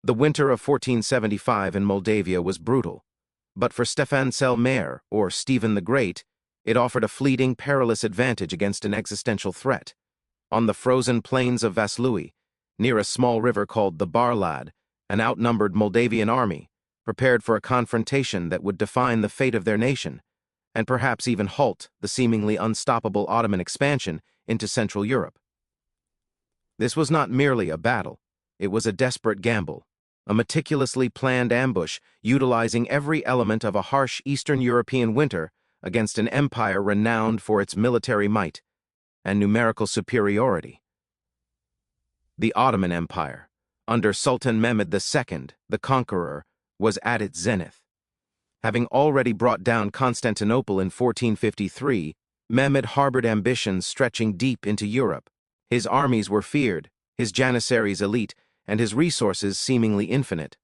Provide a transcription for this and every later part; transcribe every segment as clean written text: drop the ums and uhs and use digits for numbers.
The winter of 1475 in Moldavia was brutal, but for Ștefan cel Mare, or Stephen the Great, it offered a fleeting, perilous advantage against an existential threat. On the frozen plains of Vaslui, near a small river called the Barlad, an outnumbered Moldavian army prepared for a confrontation that would define the fate of their nation, and perhaps even halt the seemingly unstoppable Ottoman expansion into Central Europe. This was not merely a battle, it was a desperate gamble, a meticulously planned ambush utilizing every element of a harsh Eastern European winter against an empire renowned for its military might and numerical superiority. The Ottoman Empire, under Sultan Mehmed II, the Conqueror, was at its zenith. Having already brought down Constantinople in 1453, Mehmed harbored ambitions stretching deep into Europe. His armies were feared, his janissaries elite, and his resources seemingly infinite.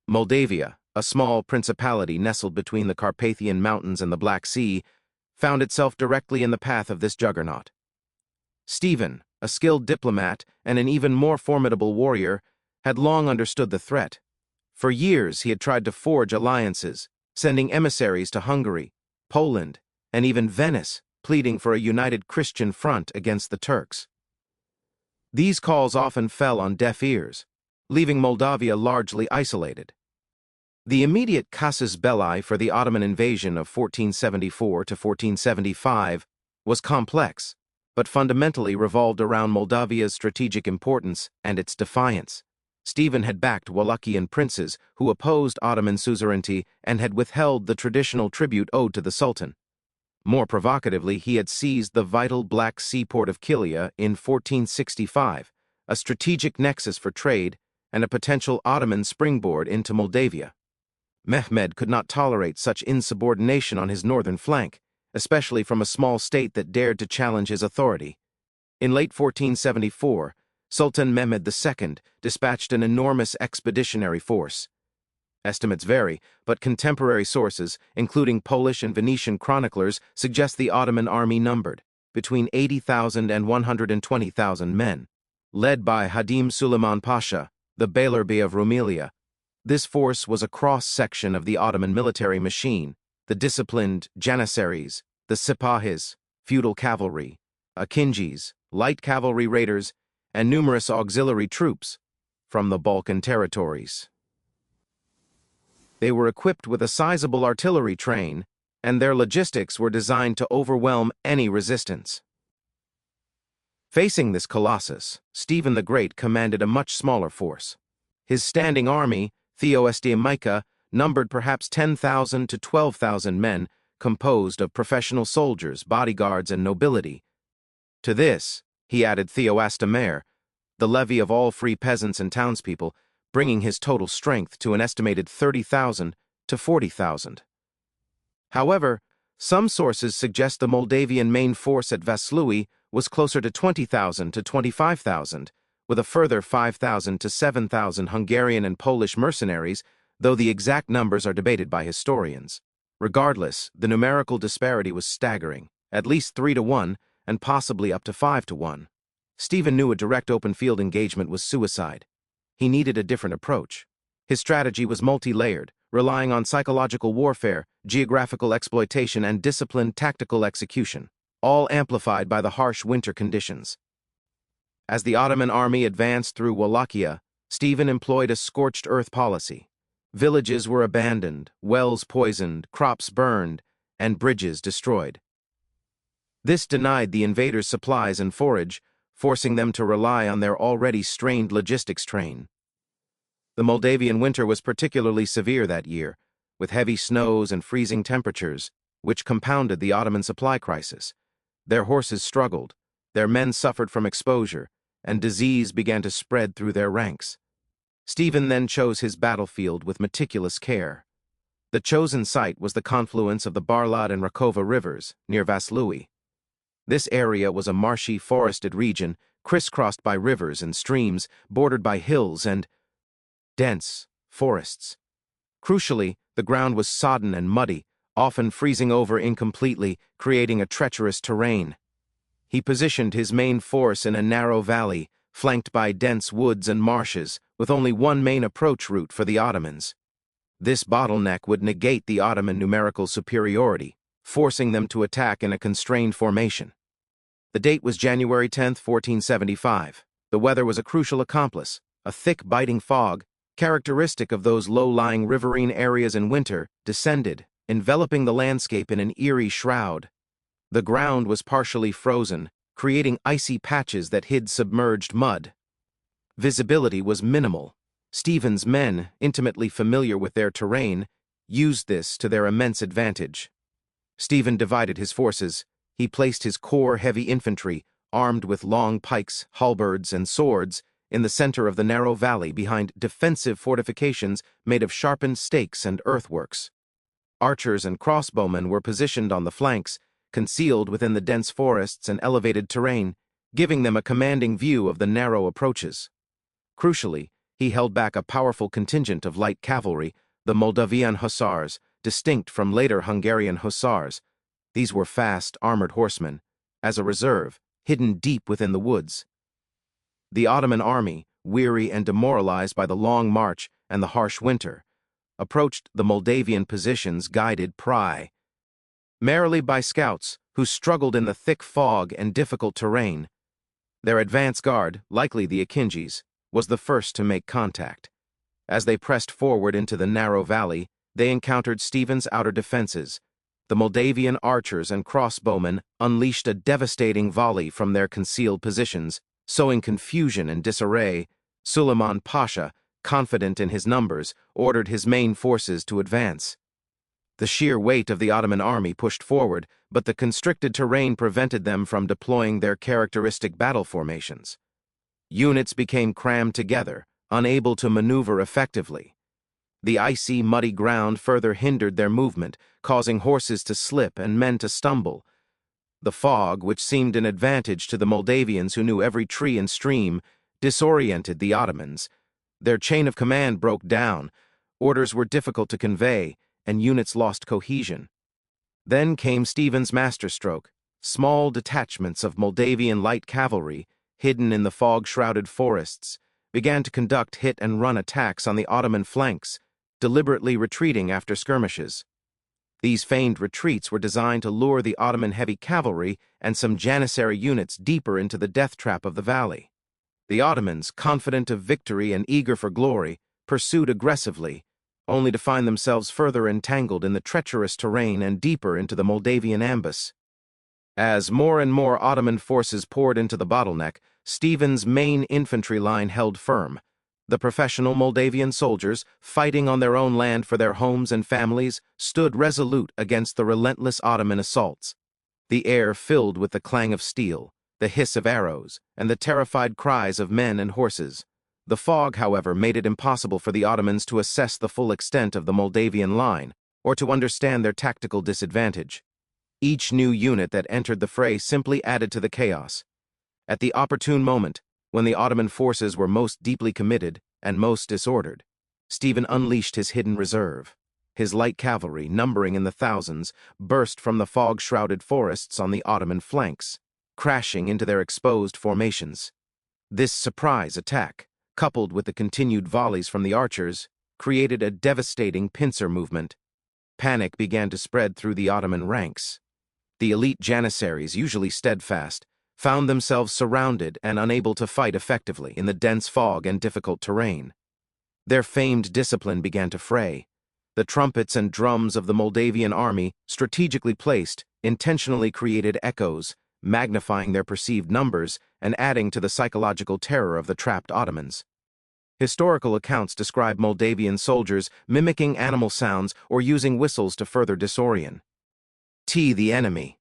Moldavia, a small principality nestled between the Carpathian Mountains and the Black Sea, found itself directly in the path of this juggernaut. Stephen, a skilled diplomat and an even more formidable warrior, had long understood the threat. For years he had tried to forge alliances, sending emissaries to Hungary, Poland, and even Venice, pleading for a united Christian front against the Turks. These calls often fell on deaf ears, leaving Moldavia largely isolated. The immediate casus belli for the Ottoman invasion of 1474 to 1475 was complex, but fundamentally revolved around Moldavia's strategic importance and its defiance. Stephen had backed Wallachian princes who opposed Ottoman suzerainty and had withheld the traditional tribute owed to the Sultan. More provocatively, he had seized the vital Black Sea port of Kilia in 1465, a strategic nexus for trade and a potential Ottoman springboard into Moldavia. Mehmed could not tolerate such insubordination on his northern flank, especially from a small state that dared to challenge his authority. In late 1474, Sultan Mehmed II dispatched an enormous expeditionary force. Estimates vary, but contemporary sources, including Polish and Venetian chroniclers, suggest the Ottoman army numbered between 80,000 and 120,000 men. Led by Hadim Suleiman Pasha, the Beylerbey of Rumelia, this force was a cross-section of the Ottoman military machine: the disciplined janissaries, the sipahis, feudal cavalry, akinjis, light cavalry raiders, and numerous auxiliary troops from the Balkan territories. They were equipped with a sizable artillery train, and their logistics were designed to overwhelm any resistance. Facing this colossus, Stephen the Great commanded a much smaller force. His standing army, Theoestiamaica, numbered perhaps 10,000 to 12,000 men, composed of professional soldiers, bodyguards, and nobility. To this, he added Theoastamare, the levy of all free peasants and townspeople, bringing his total strength to an estimated 30,000 to 40,000. However, some sources suggest the Moldavian main force at Vaslui was closer to 20,000 to 25,000, with a further 5,000 to 7,000 Hungarian and Polish mercenaries, though the exact numbers are debated by historians. Regardless, the numerical disparity was staggering, at least 3 to 1, and possibly up to 5 to 1. Stephen knew a direct open field engagement was suicide. He needed a different approach. His strategy was multi-layered, relying on psychological warfare, geographical exploitation, and disciplined tactical execution, all amplified by the harsh winter conditions. As the Ottoman army advanced through Wallachia, Stephen employed a scorched earth policy. Villages were abandoned, wells poisoned, crops burned, and bridges destroyed. This denied the invaders supplies and forage, forcing them to rely on their already strained logistics train. The Moldavian winter was particularly severe that year, with heavy snows and freezing temperatures, which compounded the Ottoman supply crisis. Their horses struggled, their men suffered from exposure, and disease began to spread through their ranks. Stephen then chose his battlefield with meticulous care. The chosen site was the confluence of the Barlad and Rakova rivers, near Vaslui. This area was a marshy, forested region, crisscrossed by rivers and streams, bordered by hills and dense forests. Crucially, the ground was sodden and muddy, often freezing over incompletely, creating a treacherous terrain. He positioned his main force in a narrow valley, flanked by dense woods and marshes, with only one main approach route for the Ottomans. This bottleneck would negate the Ottoman numerical superiority, forcing them to attack in a constrained formation. The date was January 10, 1475. The weather was a crucial accomplice. A thick, biting fog, characteristic of those low-lying riverine areas in winter, descended, enveloping the landscape in an eerie shroud. The ground was partially frozen, creating icy patches that hid submerged mud. Visibility was minimal. Stephen's men, intimately familiar with their terrain, used this to their immense advantage. Stephen divided his forces. He placed his core heavy infantry, armed with long pikes, halberds, and swords, in the center of the narrow valley behind defensive fortifications made of sharpened stakes and earthworks. Archers and crossbowmen were positioned on the flanks, concealed within the dense forests and elevated terrain, giving them a commanding view of the narrow approaches. Crucially, he held back a powerful contingent of light cavalry, the Moldavian hussars, distinct from later Hungarian hussars. These were fast, armored horsemen, as a reserve, hidden deep within the woods. The Ottoman army, weary and demoralized by the long march and the harsh winter, approached the Moldavian positions guided primarily by scouts who struggled in the thick fog and difficult terrain. Their advance guard, likely the Akinjis, was the first to make contact. As they pressed forward into the narrow valley, they encountered Stephen's outer defenses. The Moldavian archers and crossbowmen unleashed a devastating volley from their concealed positions, sowing confusion and disarray. Suleiman Pasha, confident in his numbers, ordered his main forces to advance. The sheer weight of the Ottoman army pushed forward, but the constricted terrain prevented them from deploying their characteristic battle formations. Units became crammed together, unable to maneuver effectively. The icy, muddy ground further hindered their movement, causing horses to slip and men to stumble. The fog, which seemed an advantage to the Moldavians who knew every tree and stream, disoriented the Ottomans. Their chain of command broke down, orders were difficult to convey, and units lost cohesion. Then came Stephen's masterstroke. Small detachments of Moldavian light cavalry, hidden in the fog-shrouded forests, began to conduct hit-and-run attacks on the Ottoman flanks, deliberately retreating after skirmishes. These feigned retreats were designed to lure the Ottoman heavy cavalry and some Janissary units deeper into the death trap of the valley. The Ottomans, confident of victory and eager for glory, pursued aggressively, only to find themselves further entangled in the treacherous terrain and deeper into the Moldavian ambush. As more and more Ottoman forces poured into the bottleneck, Stephen's main infantry line held firm. The professional Moldavian soldiers, fighting on their own land for their homes and families, stood resolute against the relentless Ottoman assaults. The air filled with the clang of steel, the hiss of arrows, and the terrified cries of men and horses. The fog, however, made it impossible for the Ottomans to assess the full extent of the Moldavian line, or to understand their tactical disadvantage. Each new unit that entered the fray simply added to the chaos. At the opportune moment, when the Ottoman forces were most deeply committed and most disordered, Stephen unleashed his hidden reserve. His light cavalry, numbering in the thousands, burst from the fog-shrouded forests on the Ottoman flanks, crashing into their exposed formations. This surprise attack, coupled with the continued volleys from the archers, created a devastating pincer movement. Panic began to spread through the Ottoman ranks. The elite Janissaries, usually steadfast, found themselves surrounded and unable to fight effectively in the dense fog and difficult terrain. Their famed discipline began to fray. The trumpets and drums of the Moldavian army, strategically placed, intentionally created echoes, magnifying their perceived numbers and adding to the psychological terror of the trapped Ottomans. Historical accounts describe Moldavian soldiers mimicking animal sounds or using whistles to further disorient the enemy.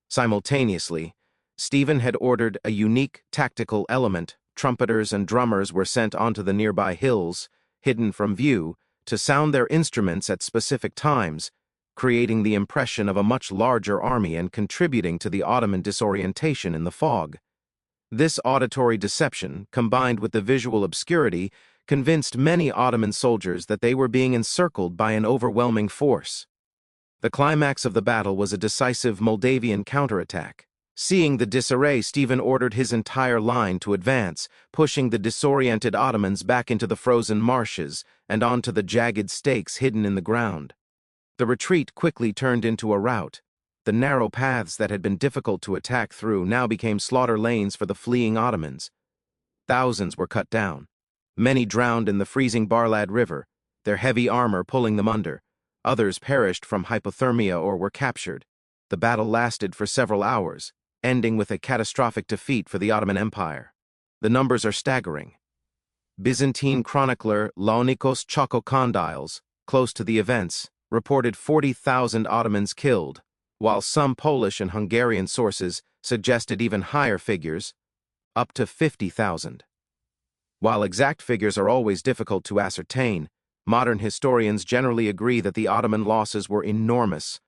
Simultaneously, Stephen had ordered a unique tactical element. Trumpeters and drummers were sent onto the nearby hills, hidden from view, to sound their instruments at specific times, creating the impression of a much larger army and contributing to the Ottoman disorientation in the fog. This auditory deception, combined with the visual obscurity, convinced many Ottoman soldiers that they were being encircled by an overwhelming force. The climax of the battle was a decisive Moldavian counterattack. Seeing the disarray, Stephen ordered his entire line to advance, pushing the disoriented Ottomans back into the frozen marshes and onto the jagged stakes hidden in the ground. The retreat quickly turned into a rout. The narrow paths that had been difficult to attack through now became slaughter lanes for the fleeing Ottomans. Thousands were cut down. Many drowned in the freezing Barlad River, their heavy armor pulling them under. Others perished from hypothermia or were captured. The battle lasted for several hours, ending with a catastrophic defeat for the Ottoman Empire. The numbers are staggering. Byzantine chronicler Laonikos Chokokondyles, close to the events, reported 40,000 Ottomans killed, while some Polish and Hungarian sources suggested even higher figures, up to 50,000. While exact figures are always difficult to ascertain, modern historians generally agree that the Ottoman losses were enormous,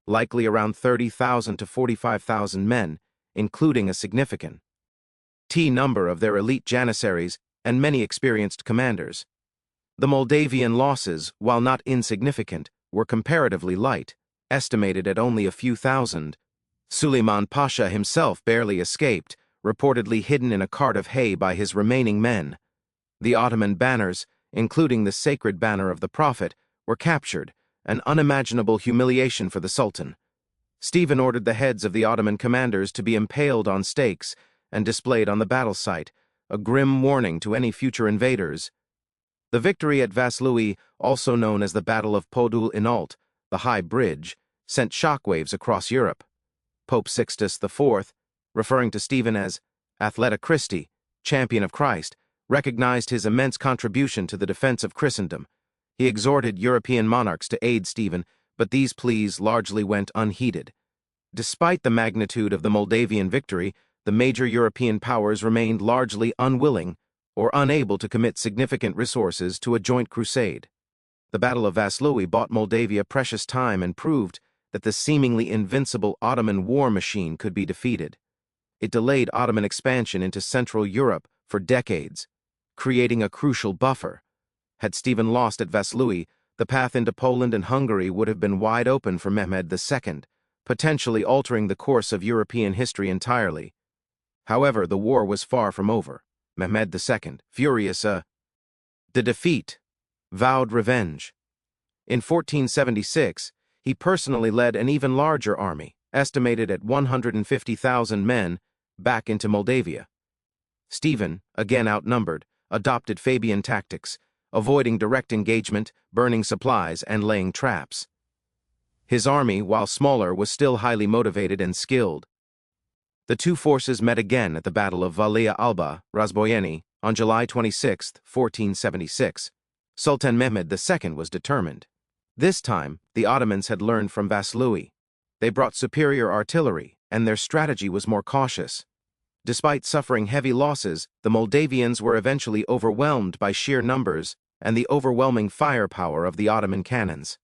likely around 30,000 to 45,000 men, including a significant number of their elite janissaries and many experienced commanders. The Moldavian losses, while not insignificant, were comparatively light, estimated at only a few thousand. Suleiman Pasha himself barely escaped, reportedly hidden in a cart of hay by his remaining men. The Ottoman banners, including the sacred banner of the Prophet, were captured, an unimaginable humiliation for the Sultan. Stephen ordered the heads of the Ottoman commanders to be impaled on stakes and displayed on the battle site, a grim warning to any future invaders. The victory at Vaslui, also known as the Battle of Podul Inalt, the High Bridge, sent shockwaves across Europe. Pope Sixtus IV, referring to Stephen as Athleta Christi, champion of Christ, recognized his immense contribution to the defense of Christendom. He exhorted European monarchs to aid Stephen, but these pleas largely went unheeded. Despite the magnitude of the Moldavian victory, the major European powers remained largely unwilling or unable to commit significant resources to a joint crusade. The Battle of Vaslui bought Moldavia precious time and proved that the seemingly invincible Ottoman war machine could be defeated. It delayed Ottoman expansion into Central Europe for decades, creating a crucial buffer. Had Stephen lost at Vaslui, the path into Poland and Hungary would have been wide open for Mehmed II, potentially altering the course of European history entirely. However, the war was far from over. Mehmed II, furious the defeat, vowed revenge. In 1476, he personally led an even larger army, estimated at 150,000 men, back into Moldavia. Stephen, again outnumbered, adopted Fabian tactics, avoiding direct engagement, burning supplies, and laying traps. His army, while smaller, was still highly motivated and skilled. The two forces met again at the Battle of Valea Alba, Razboieni, on July 26, 1476. Sultan Mehmed II was determined. This time, the Ottomans had learned from Vaslui. They brought superior artillery, and their strategy was more cautious. Despite suffering heavy losses, the Moldavians were eventually overwhelmed by sheer numbers and the overwhelming firepower of the Ottoman cannons.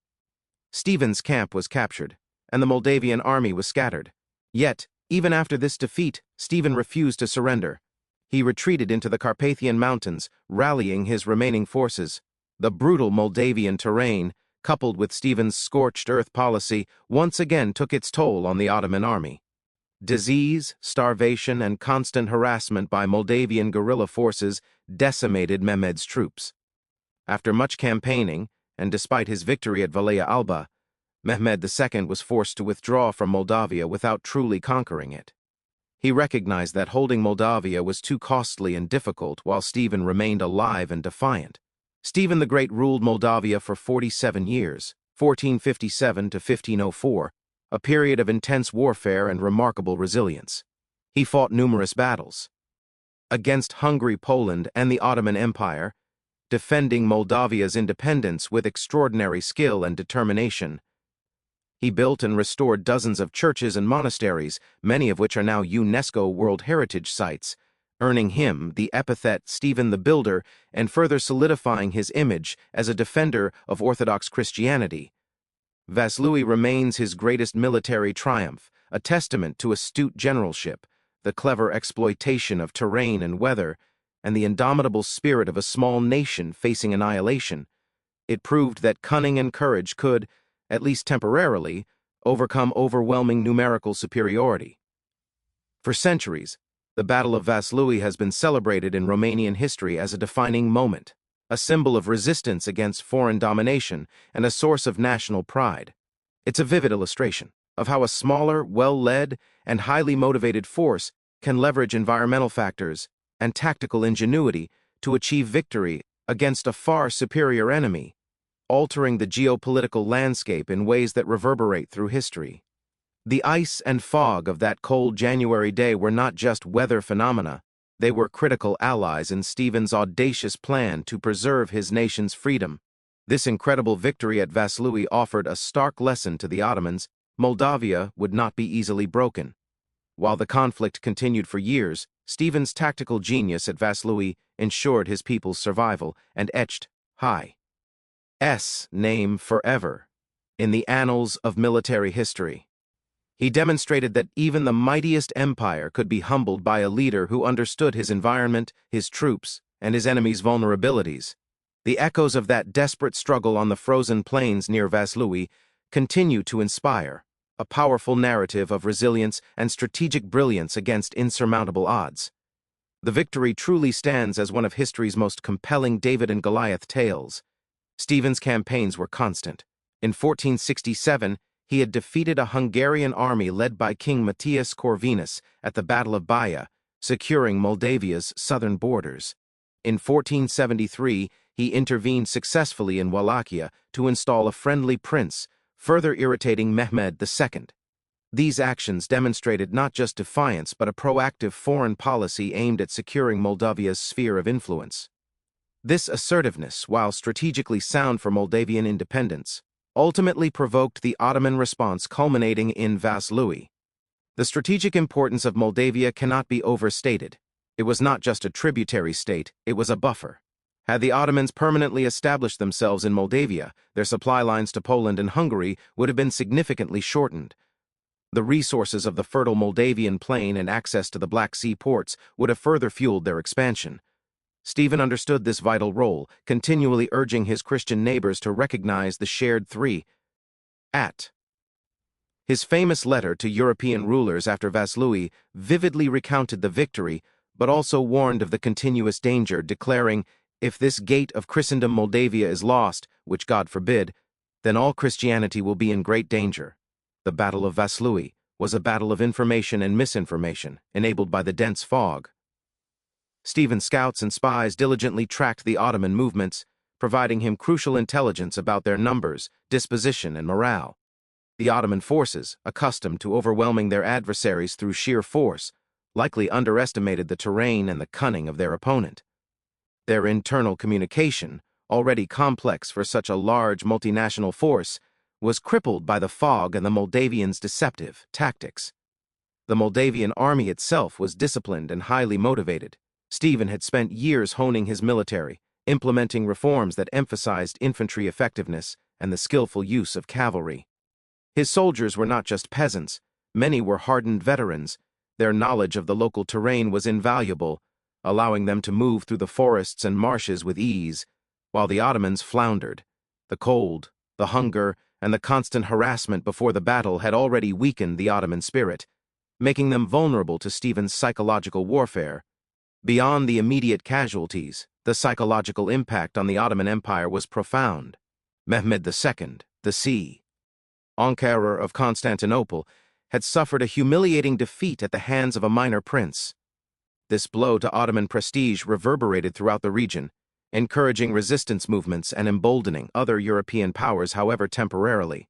Stephen's camp was captured, and the Moldavian army was scattered. Yet, even after this defeat, Stephen refused to surrender. He retreated into the Carpathian Mountains, rallying his remaining forces. The brutal Moldavian terrain, coupled with Stephen's scorched earth policy, once again took its toll on the Ottoman army. Disease, starvation, and constant harassment by Moldavian guerrilla forces decimated Mehmed's troops. After much campaigning, and despite his victory at Valea Alba, Mehmed II was forced to withdraw from Moldavia without truly conquering it. He recognized that holding Moldavia was too costly and difficult while Stephen remained alive and defiant. Stephen the Great ruled Moldavia for 47 years, 1457 to 1504, a period of intense warfare and remarkable resilience. He fought numerous battles against Hungary, Poland, and the Ottoman Empire, defending Moldavia's independence with extraordinary skill and determination. He built and restored dozens of churches and monasteries, many of which are now UNESCO World Heritage Sites, earning him the epithet Stephen the Builder and further solidifying his image as a defender of Orthodox Christianity. Vaslui remains his greatest military triumph, a testament to astute generalship, the clever exploitation of terrain and weather, and the indomitable spirit of a small nation facing annihilation. It proved that cunning and courage could, at least temporarily, overcome overwhelming numerical superiority. For centuries, the Battle of Vaslui has been celebrated in Romanian history as a defining moment, a symbol of resistance against foreign domination and a source of national pride. It's a vivid illustration of how a smaller, well-led, and highly motivated force can leverage environmental factors and tactical ingenuity to achieve victory against a far superior enemy, altering the geopolitical landscape in ways that reverberate through history. The ice and fog of that cold January day were not just weather phenomena, they were critical allies in Stephen's audacious plan to preserve his nation's freedom. This incredible victory at Vaslui offered a stark lesson to the Ottomans: Moldavia would not be easily broken. While the conflict continued for years, Stephen's tactical genius at Vaslui ensured his people's survival and etched his name forever in the annals of military history. He demonstrated that even the mightiest empire could be humbled by a leader who understood his environment, his troops, and his enemy's vulnerabilities. The echoes of that desperate struggle on the frozen plains near Vaslui continue to inspire, a powerful narrative of resilience and strategic brilliance against insurmountable odds. The victory truly stands as one of history's most compelling David and Goliath tales. Stephen's campaigns were constant. In 1467, he had defeated a Hungarian army led by King Matthias Corvinus at the Battle of Baia, securing Moldavia's southern borders. In 1473, he intervened successfully in Wallachia to install a friendly prince, further irritating Mehmed II. These actions demonstrated not just defiance but a proactive foreign policy aimed at securing Moldavia's sphere of influence. This assertiveness, while strategically sound for Moldavian independence, ultimately provoked the Ottoman response, culminating in Vaslui. The strategic importance of Moldavia cannot be overstated. It was not just a tributary state, it was a buffer. Had the Ottomans permanently established themselves in Moldavia, their supply lines to Poland and Hungary would have been significantly shortened. The resources of the fertile Moldavian plain and access to the Black Sea ports would have further fueled their expansion. Stephen understood this vital role, continually urging his Christian neighbors to recognize the shared threat. His famous letter to European rulers after Vaslui vividly recounted the victory, but also warned of the continuous danger, declaring, "If this gate of Christendom Moldavia is lost, which God forbid, then all Christianity will be in great danger." The Battle of Vaslui was a battle of information and misinformation, enabled by the dense fog. Stephen's scouts and spies diligently tracked the Ottoman movements, providing him crucial intelligence about their numbers, disposition, and morale. The Ottoman forces, accustomed to overwhelming their adversaries through sheer force, likely underestimated the terrain and the cunning of their opponent. Their internal communication, already complex for such a large multinational force, was crippled by the fog and the Moldavians' deceptive tactics. The Moldavian army itself was disciplined and highly motivated. Stephen had spent years honing his military, implementing reforms that emphasized infantry effectiveness and the skillful use of cavalry. His soldiers were not just peasants, many were hardened veterans. Their knowledge of the local terrain was invaluable, allowing them to move through the forests and marshes with ease, while the Ottomans floundered. The cold, the hunger, and the constant harassment before the battle had already weakened the Ottoman spirit, making them vulnerable to Stephen's psychological warfare. Beyond the immediate casualties, the psychological impact on the Ottoman Empire was profound. Mehmed II, the Conqueror of Constantinople, had suffered a humiliating defeat at the hands of a minor prince. This blow to Ottoman prestige reverberated throughout the region, encouraging resistance movements and emboldening other European powers, however temporarily.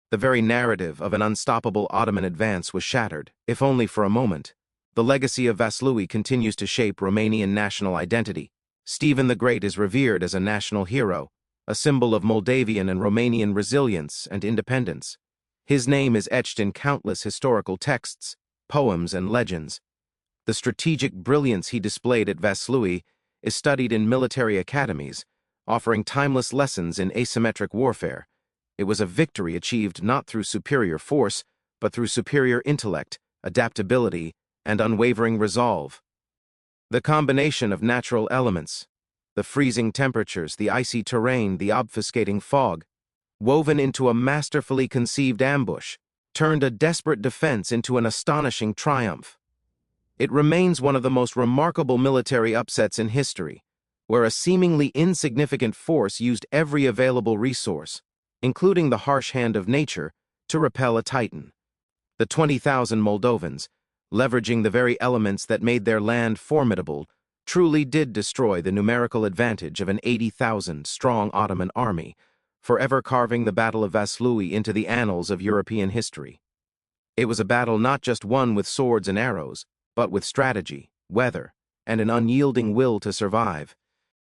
The very narrative of an unstoppable Ottoman advance was shattered, if only for a moment. The legacy of Vaslui continues to shape Romanian national identity. Stephen the Great is revered as a national hero, a symbol of Moldavian and Romanian resilience and independence. His name is etched in countless historical texts, poems, and legends. The strategic brilliance he displayed at Vaslui is studied in military academies, offering timeless lessons in asymmetric warfare. It was a victory achieved not through superior force, but through superior intellect, adaptability, and unwavering resolve. The combination of natural elements, the freezing temperatures, the icy terrain, the obfuscating fog, woven into a masterfully conceived ambush, turned a desperate defense into an astonishing triumph. It remains one of the most remarkable military upsets in history, where a seemingly insignificant force used every available resource, including the harsh hand of nature, to repel a titan. The 20,000 Moldovans, leveraging the very elements that made their land formidable, truly did destroy the numerical advantage of an 80,000-strong Ottoman army, forever carving the Battle of Vaslui into the annals of European history. It was a battle not just won with swords and arrows, but with strategy, weather, and an unyielding will to survive.